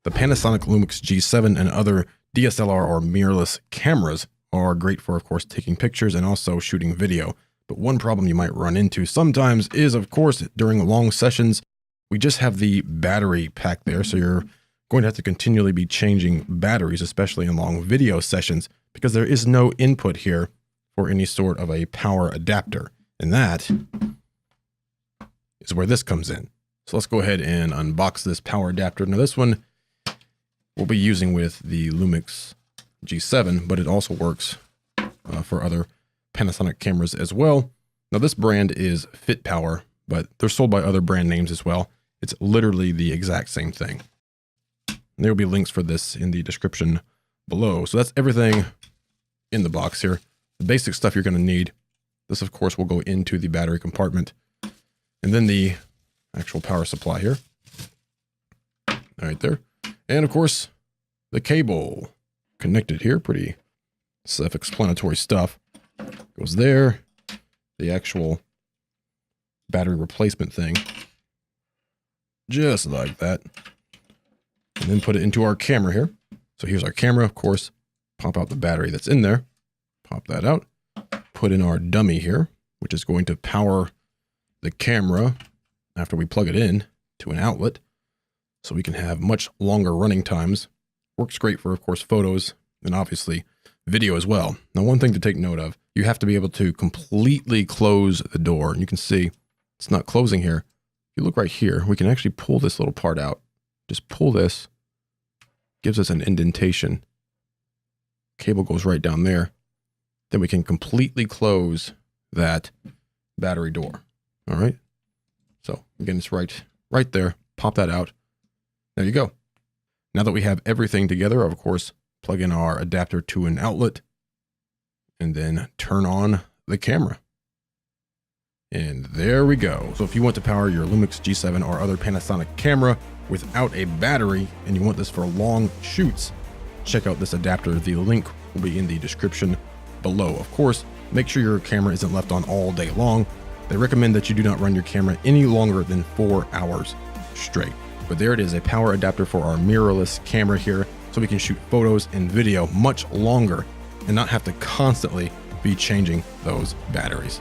The Panasonic Lumix G7 and other DSLR or mirrorless cameras are great for, of course, taking pictures and also shooting video. But one problem you might run into sometimes is, of course, during long sessions, we just have the battery pack there. So you're going to have to continually be changing batteries, especially in long video sessions, because there is no input here for any sort of a power adapter. And that is where this comes in. So let's go ahead and unbox this power adapter. Now this one we'll be using with the Lumix G7, but it also works for other Panasonic cameras as well. Now this brand is Fit Power, but they're sold by other brand names as well. It's literally the exact same thing. And there will be links for this in the description below. So that's everything in the box here. The basic stuff you're going to need. This, of course, will go into the battery compartment. And then the actual power supply here. Right there. And, of course, the cable connected here. Pretty self-explanatory stuff. Goes there. The actual battery replacement thing. Just like that. And then put it into our camera here. So here's our camera, of course. Pop out the battery that's in there. Pop that out. Put in our dummy here, which is going to power the camera after we plug it in to an outlet. So we can have much longer running times. Works great for, of course, photos and obviously video as well. Now, one thing to take note of, you have to be able to completely close the door. And you can see it's not closing here. If you look right here, we can actually pull this little part out. Just pull this. Gives us an indentation. Cable goes right down there. Then we can completely close that battery door. All right. So again, it's right there. Pop that out. There you go. Now that we have everything together, of course, plug in our adapter to an outlet and then turn on the camera. And there we go. So if you want to power your Lumix G7 or other Panasonic camera without a battery and you want this for long shoots, check out this adapter. The link will be in the description below. Of course, make sure your camera isn't left on all day long. They recommend that you do not run your camera any longer than 4 hours straight. But there it is, a power adapter for our mirrorless camera here, so we can shoot photos and video much longer and not have to constantly be changing those batteries.